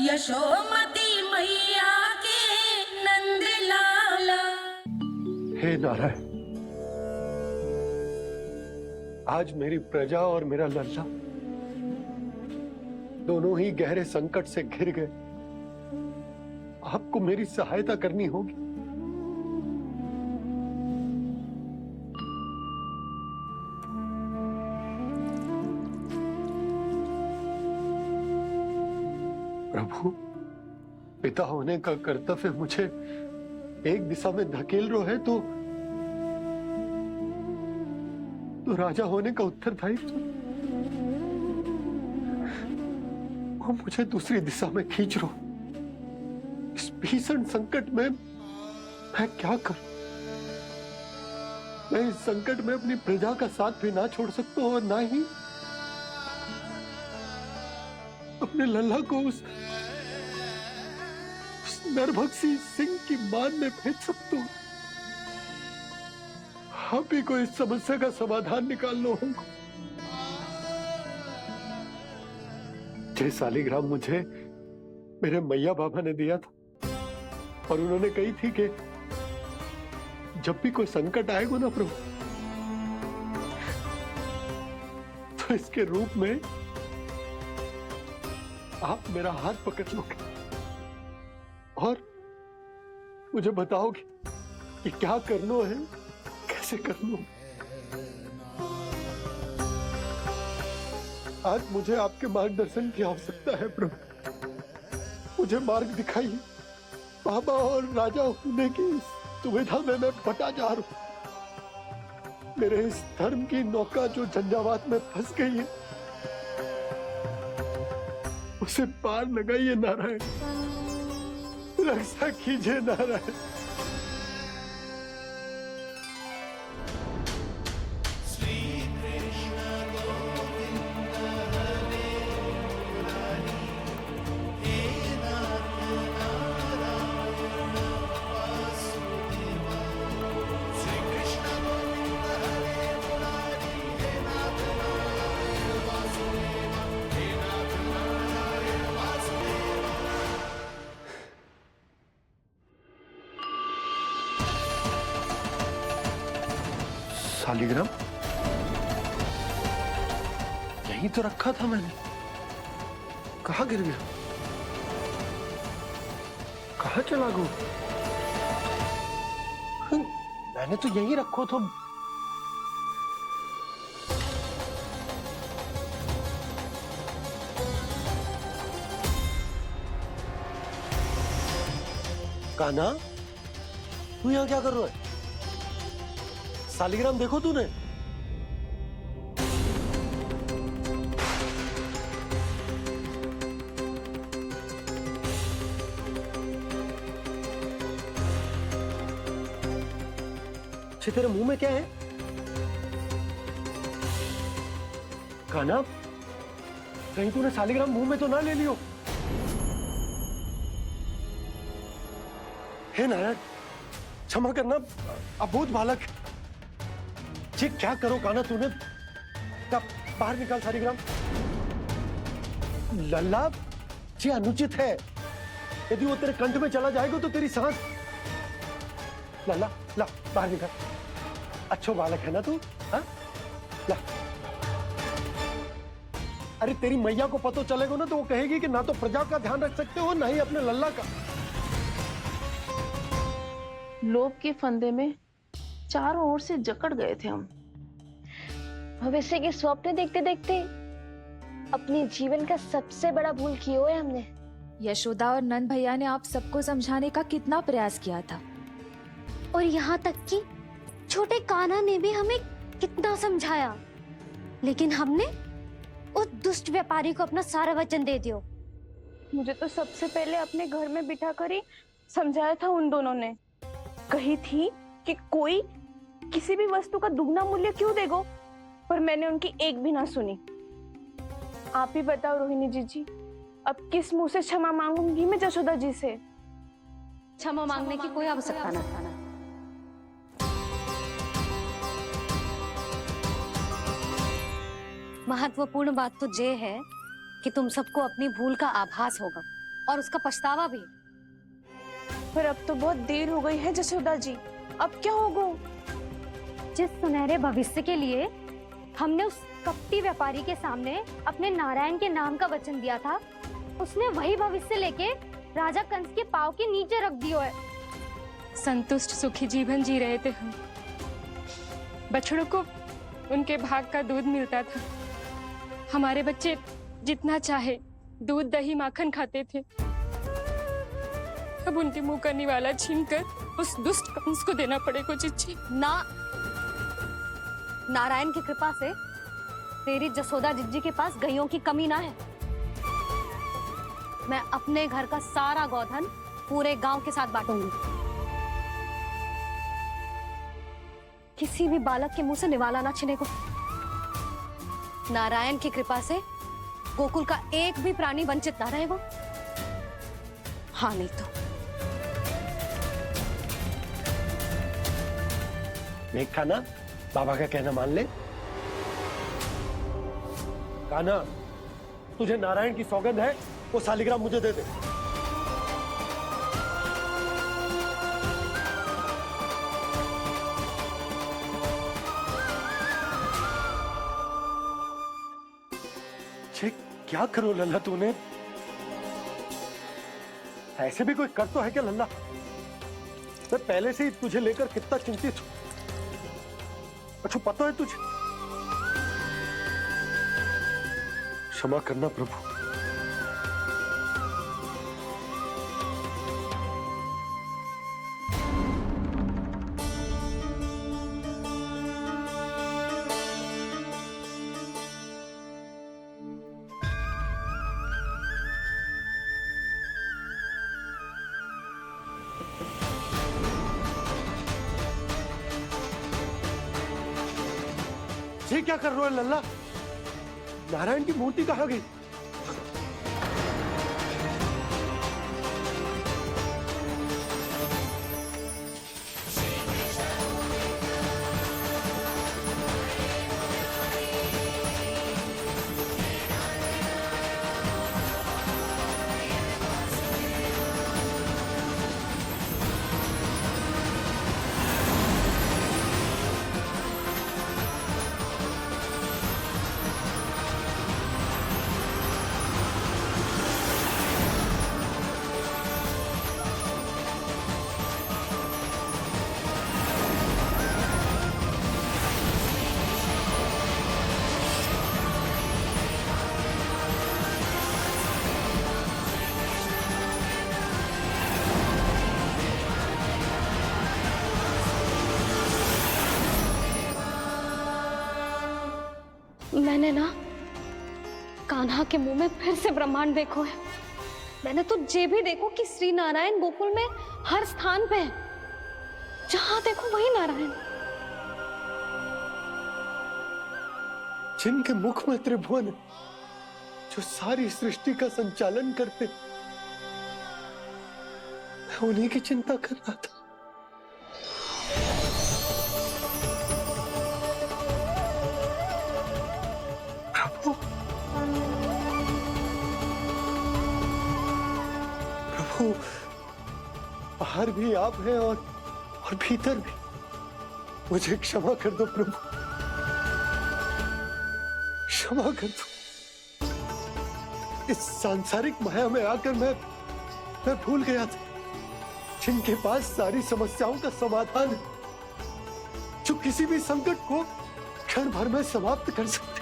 यशोमती मैया के नंद लाला। हे नारायण, आज मेरी प्रजा और मेरा लल्ला दोनों ही गहरे संकट से घिर गए। आपको मेरी सहायता करनी होगी। प्रभु, पिता होने का कर्तव्य मुझे एक दिशा में धकेल रहे है तो राजा होने का उत्तरदायित्व वो मुझे दूसरी दिशा में खींच रो। इस भीषण संकट में मैं क्या करूं? मैं इस संकट में अपनी प्रजा का साथ भी ना छोड़ सकता हूं और ना ही अपने लल्ला को उस नरभक्षी सिंह की मान में भेज सकता हूं। आप ही को इस समस्या का समाधान निकालना होगा। जय सालिग्राम मुझे मेरे मैया बाबा ने दिया था और उन्होंने कही थी कि जब भी कोई संकट आएगा ना प्रभु, तो इसके रूप में आप मेरा हाथ पकड़ लोगे और मुझे बताओगे कि क्या करना है, कैसे करना है। आज मुझे आपके मार्गदर्शन की आवश्यकता है प्रभु। मुझे मार्ग दिखाइए। बाबा और राजा होने की सुविधा में मैं बटा जा रहा हूं। मेरे इस धर्म की नौका जो झंझावात में फंस गई है, उसे पार लगाइए नारायण। रक्षा कीजिए नारायण। सालिग्राम यहीं तो रखा था मैंने। कहाँ गिर गया? कहाँ चला गया? मैंने तो यहीं रखो तो। कान्हा, तू यहाँ क्या कर रहा है? सालिग्राम देखो तूने? तेरे मुंह में क्या है? कान्हा, कहीं तूने सालिग्राम मुंह में तो ना ले लियो? हे नारायण, क्षमा करना, अबोध बालक। जी क्या करो कान्हा तूने? क्या बाहर निकाल सालिग्राम। लल्ला, जी अनुचित है। यदि वो तेरे कंठ में चला जाएगा तो तेरी सांस। लल्ला, ला बाहर निकाल। अच्छो बालक है ना तू? हाँ? ला। अरे तेरी मैया को पता चलेगा ना तो वो कहेगी कि ना तो प्रजा का ध्यान रख सकते हो ना ही अपने लल्ला का। लोभ के फंदे में चारों ओर से जकड़ गए थे हम। भविष्य के स्वप्न देखते देखते अपने जीवन का सबसे बड़ा भूल किया है हमने। यशोदा और नंद भैया ने आप सबको समझाने का कितना प्रयास किया था, और यहाँ तक कि छोटे कान्हा ने भी हमें कितना समझाया, लेकिन हमने उस दुष्ट व्यापारी को अपना सारा वचन दे दिया। मुझे तो सबसे पहले अपने घर में बिठाकर ही समझाया था उन दोनों ने। कही थी कि कोई किसी भी वस्तु का दुगना मूल्य क्यों देगो, पर मैंने उनकी एक भी ना सुनी। आप ही बताओ रोहिणी जी, अब किस मुंह से क्षमा मांगूंगी मैं यशोदा जी से? क्षमा मांगने की कोई आवश्यकता नहीं। महत्वपूर्ण बात तो ये है कि तुम सबको अपनी भूल का आभास होगा और उसका पछतावा भी। पर अब तो बहुत देर हो गई है जसोदा जी, अब क्या होगा? जिस सुनहरे भविष्य के लिए हमने उस कपटी व्यापारी के सामने अपने नारायण के नाम का वचन दिया था, उसने वही भविष्य लेके राजा कंस के पांव के नीचे रख दिया है। संतुष्ट सुखी जीवन जी रहे थे हम। बछड़ों को उनके भाग का दूध मिलता था। हमारे बच्चे जितना चाहे दूध दही माखन खाते थे। अब उनके मुंह का निवाला छीनकर उस दुष्ट कंस को देना पड़ेगा चिच्ची। ना, नारायण की कृपा से तेरी जसोदा जिज्जी के पास गायों की कमी ना है। मैं अपने घर का सारा गोधन पूरे गांव के साथ बांटूंगी। किसी भी बालक के मुंह से निवाला ना छिने को। नारायण की कृपा से गोकुल का एक भी प्राणी वंचित ना रहेगा। हाँ नहीं तो देख कान्हा, बाबा का कहना मान ले। कान्हा, तुझे नारायण की सौगंध है, वो शालिग्राम मुझे दे दे। छे, क्या करो लल्ला तूने? ऐसे भी कोई कर तो है क्या लल्ला? मैं पहले से ही तुझे लेकर कितना चिंतित हूं। अच्छा पता है तुझे? क्षमा करना प्रभु। ये क्या कर रहे हो लल्ला? नारायण की मूर्ति कहाँ गई? मैंने ना कान्हा के मुंह में फिर से ब्रह्मांड देखो है। मैंने तो ये भी देखो कि श्री नारायण गोकुल में हर स्थान पे है। जहां देखो वही नारायण। जिनके मुख में त्रिभुवन, जो सारी सृष्टि का संचालन करते, मैं उन्हीं की चिंता कर रहा था। प्रभु, प्रभु, बाहर भी आप हैं और भीतर भी। मुझे क्षमा कर दो प्रभु, क्षमा कर दो। इस सांसारिक माया में आकर मैं भूल गया था जिनके पास सारी समस्याओं का समाधान है, जो किसी भी संकट को क्षण भर में समाप्त कर सकते,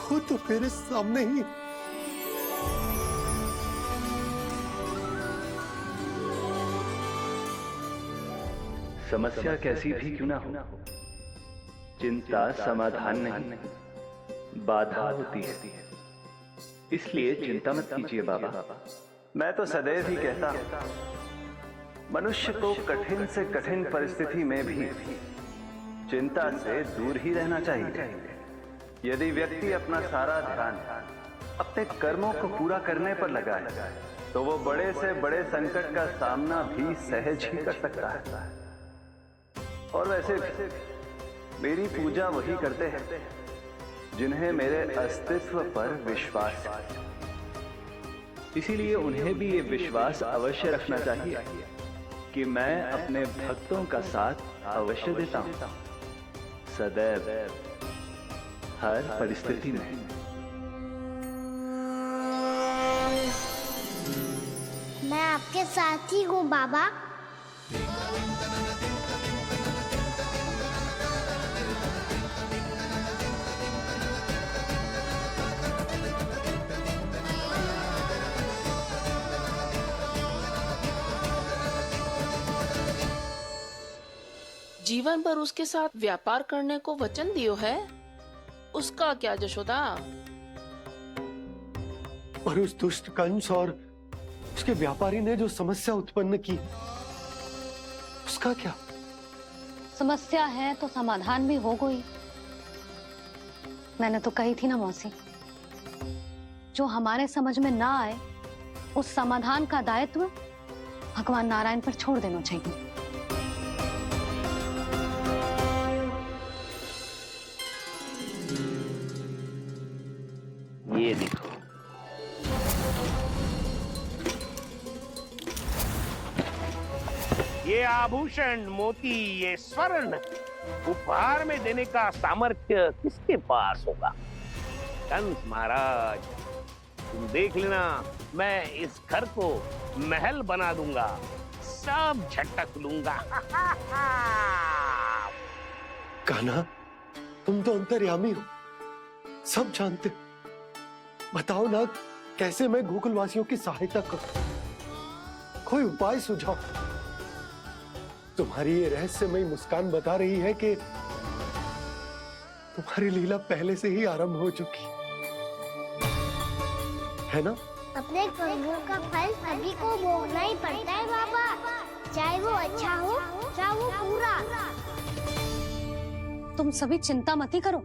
वो तो मेरे सामने ही। समस्या कैसी भी क्यों ना हो, चिंता समाधान नहीं, बाधा होती है। इसलिए चिंता मत कीजिए बाबा। मैं तो सदैव ही कहता हूं, मनुष्य को कठिन से कठिन परिस्थिति में भी चिंता से दूर ही रहना चाहिए। यदि व्यक्ति अपना सारा ध्यान अपने कर्मों को पूरा करने पर लगाए, तो वो बड़े से बड़े संकट का सामना भी सहज ही कर सकता है। और वैसे भी मेरी पूजा वही करते हैं जिन्हें मेरे अस्तित्व पर विश्वास है। इसीलिए उन्हें भी ये विश्वास अवश्य रखना चाहिए कि मैं अपने भक्तों का साथ अवश्य देता हूं, सदैव, हर परिस्थिति में। मैं आपके साथ ही हूँ बाबा। जीवन भर उसके साथ व्यापार करने को वचन दियो है, उसका क्या जशोदा? पर उस दुष्ट कंस और उसके व्यापारी ने जो समस्या उत्पन्न की, उसका क्या? समस्या है तो समाधान भी हो गई। मैंने तो कही थी ना मौसी, जो हमारे समझ में ना आए उस समाधान का दायित्व भगवान नारायण पर छोड़ देना चाहिए। ये देखो, ये आभूषण, मोती, ये स्वर्ण उपहार में देने का सामर्थ्य किसके पास होगा? कंस महाराज, तुम देख लेना, मैं इस घर को महल बना दूंगा, सब झटक लूंगा। कान्हा, तुम तो अंतर्यामी हो, सब जानते। बताओ ना, कैसे मैं गोकुलवासियों की सहायता करूं? कोई उपाय सुझाओ। तुम्हारी ये रहस्यमयी मुस्कान बता रही है कि तुम्हारी लीला पहले से ही आरंभ हो चुकी है ना? अपने कर्मों का फल सभी को भोगना ही पड़ता है बाबा, चाहे वो अच्छा हो चाहे वो बुरा। तुम सभी चिंता मत ही करो।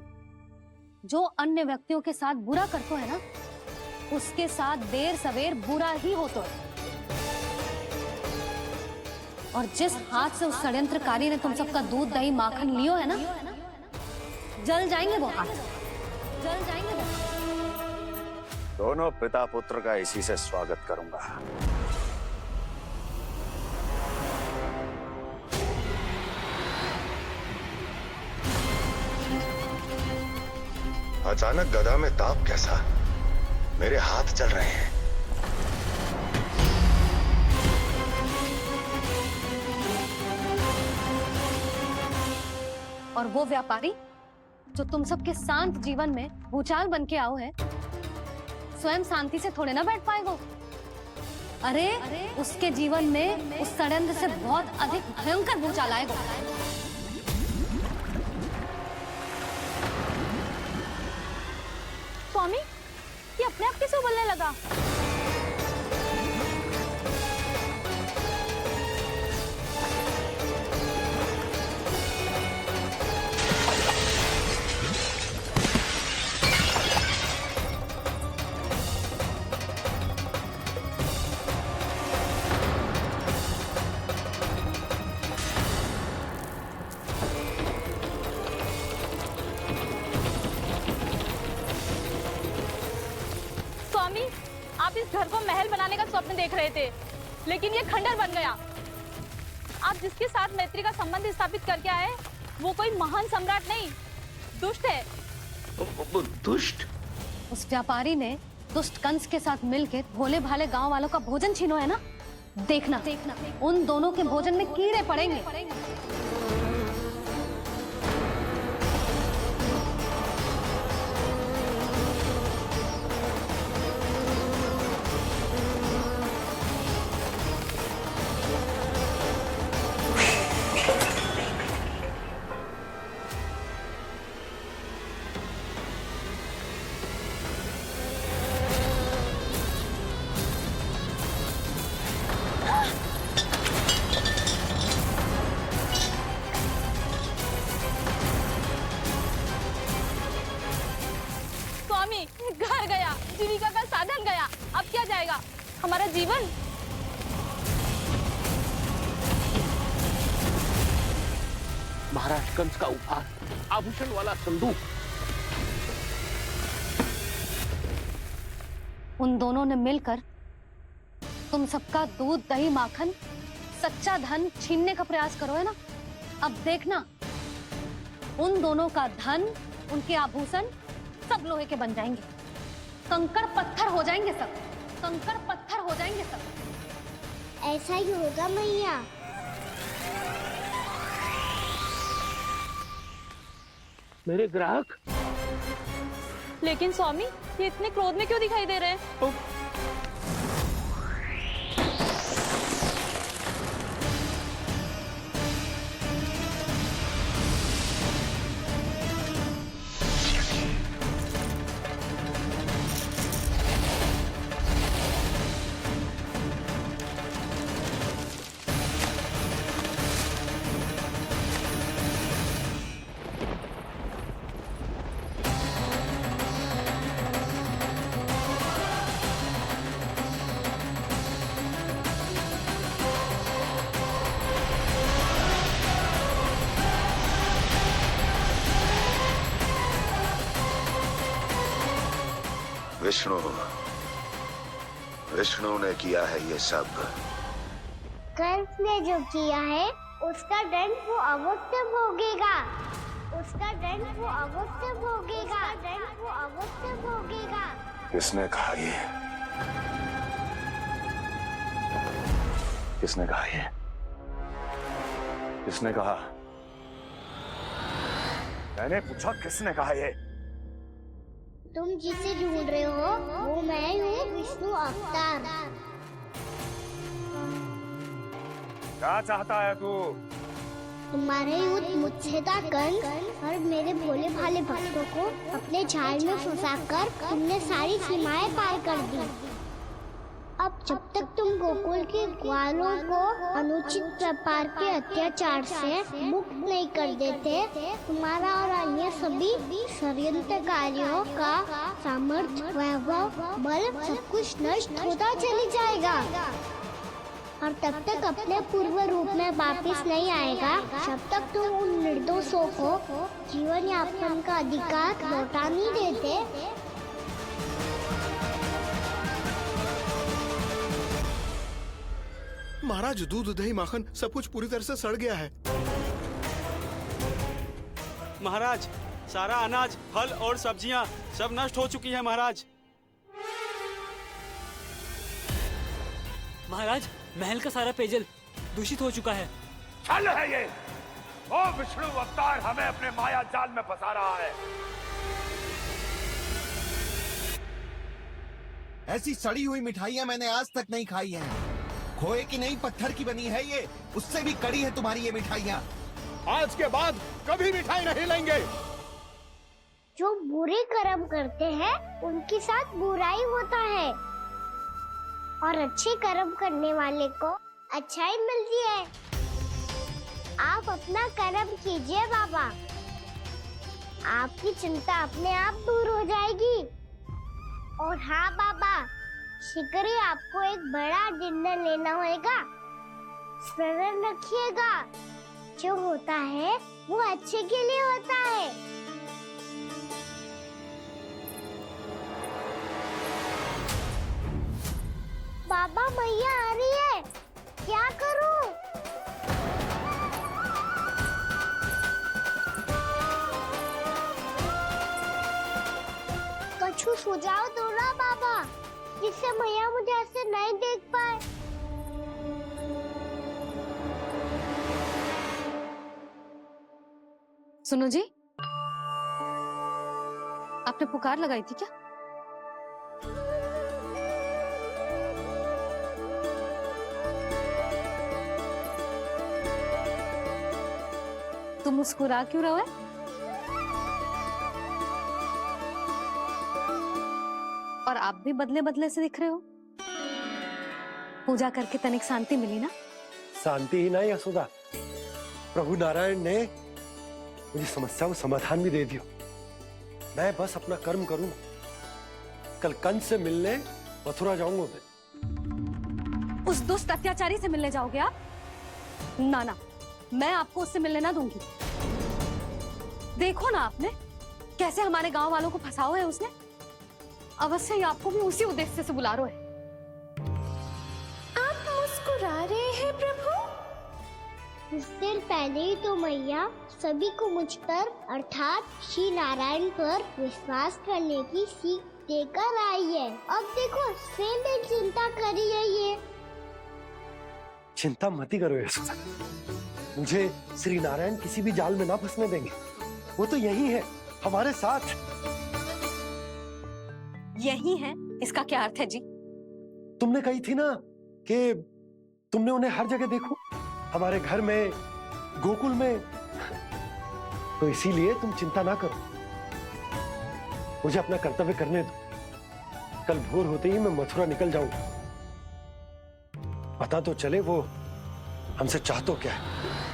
जो अन्य व्यक्तियों के साथ बुरा करते है ना, उसके साथ देर सवेर बुरा ही होता है। और जिस हाथ से उस षड्यंत्रकारी ने तुम सबका दूध दही माखन लियो है ना, जल जाएंगे वो हाथ, जल जाएंगे वो। दोनों पिता पुत्र का इसी से स्वागत करूंगा। अचानक गदा में ताप कैसा? मेरे हाथ चल रहे हैं। और वो व्यापारी जो तुम सबके शांत जीवन में भूचाल बन के आओ है, स्वयं शांति से थोड़े ना बैठ पाएगा। अरे उसके जीवन में उस षड्यंत्र से बहुत अधिक भयंकर भूचाल आएगा। स्वामी, ये अपने आप कैसे बोलने लगा? आप इस घर को महल बनाने का स्वप्न देख रहे थे, लेकिन ये खंडर बन गया। आप जिसके साथ मैत्री का संबंध स्थापित करके आए, वो कोई महान सम्राट नहीं, दुष्ट है। दुष्ट? उस व्यापारी ने दुष्ट कंस के साथ मिलकर भोले भाले गांव वालों का भोजन छीनो है ना। देखना उन दोनों के भोजन में कीड़े पड़ेंगे। घर गया, जीविका का साधन गया, अब क्या जाएगा हमारा जीवन? महाराज कंस का उपहार, आभूषण वाला संदूक। उन दोनों ने मिलकर तुम सबका दूध दही माखन सच्चा धन छीनने का प्रयास करो है ना। अब देखना उन दोनों का धन, उनके आभूषण सब लोहे के बन जाएंगे, कंकड़ पत्थर हो जाएंगे सब, कंकड़ पत्थर हो जाएंगे सब। ऐसा ही होगा मैया। मेरे ग्राहक। लेकिन स्वामी, ये इतने क्रोध में क्यों दिखाई दे रहे हैं? विष्णु, विष्णु ने किया है ये सब। कंस ने जो किया है उसका दंड वो अवश्य भोगेगा, उसका दंड वो अवश्य भोगेगा, दंड वो अवश्य भोगेगा। किसने कहा ये? किसने कहा ये? किसने कहा? मैंने पूछा किसने कहा ये? तुम जिसे ढूंढ रहे हो वो मैं हूँ, विष्णु अवतार। क्या चाहता है तू? तुम्हारे युद्ध मुच्छेदा कंस और मेरे भोले भाले भक्तों को अपने जाल में फंसाकर तुमने सारी सीमाएं पार कर दी। अब जब तक तुम गोकुल के ग्वालों को अनुचित प्रकार के अत्याचार से मुक्त नहीं कर देते, तुम्हारा और अन्य सभी षड्यंत्रकारियों का सामर्थ्य, वैभव, बल सब कुछ नष्ट होता चली जाएगा और तब तक अपने पूर्व रूप में वापस नहीं आएगा जब तक तुम उन निर्दोषों को जीवन यापन का अधिकार लौटा नहीं देते। महाराज, दूध दही माखन सब कुछ पूरी तरह से सड़ गया है। महाराज, सारा अनाज, फल और सब्जियां सब नष्ट हो चुकी हैं महाराज। महाराज, महल का सारा पेयजल दूषित हो चुका है। छल है ये। ओ विष्णु अवतार हमें अपने माया जाल में फंसा रहा है। ऐसी सड़ी हुई मिठाइयाँ मैंने आज तक नहीं खाई हैं। खोए की नहीं, पत्थर की बनी है ये, उससे भी कड़ी है तुम्हारी ये मिठाइयाँ। आज के बाद कभी मिठाई नहीं लेंगे। जो बुरे कर्म करते हैं उनके साथ बुराई होता है और अच्छे कर्म करने वाले को अच्छाई मिलती है। आप अपना कर्म कीजिए बाबा, आपकी चिंता अपने आप दूर हो जाएगी। और हाँ बाबा, शीघ्र ही आपको एक बड़ा निर्णय लेना होगा। स्मरण रखिएगा, जो होता है वो अच्छे के लिए होता है। बाबा, मैया आ रही है, क्या करूं? कुछ सुझाव दो ना बाबा, जिससे मैया मुझे ऐसे नहीं देख पाए। सुनो जी, आपने पुकार लगाई थी क्या? तुम मुस्कुरा क्यों रहे हो? और आप भी बदले बदले से दिख रहे हो। पूजा करके तनिक शांति मिली ना? शांति ही नहीं यशोदा, प्रभु नारायण ने मुझे समस्या को समाधान भी दे दिया। मैं बस अपना कर्म करूं। कल कंस से मिलने मथुरा जाऊंगा मैं। उस दुष्ट अत्याचारी से मिलने जाओगे आप? ना ना, मैं आपको उससे मिलने ना दूंगी। देखो ना आपने कैसे हमारे गांव वालों को फंसाओ है उसने। अवश्य ही आपको भी उसी उद्देश्य से बुला रहा है। हे प्रभु? कुछ देर पहले ही तो मैया सभी को मुझ पर अर्थात श्री नारायण पर विश्वास करने की सीख देकर आई है। अब देखो स्वयं भी चिंता कर रही है ये। चिंता मत ही करो यशोदा, मुझे श्री नारायण किसी भी जाल में ना फंसने देंगे। वो तो यही है हमारे साथ। यही है, इसका क्या अर्थ है जी? तुमने कही थी ना कि तुमने उन्हें हर जगह देखो, हमारे घर में, गोकुल में, तो इसीलिए तुम चिंता ना करो, मुझे अपना कर्तव्य करने दो। कल भोर होते ही मैं मथुरा निकल जाऊंगा। पता तो चले वो हमसे चाहतो क्या है।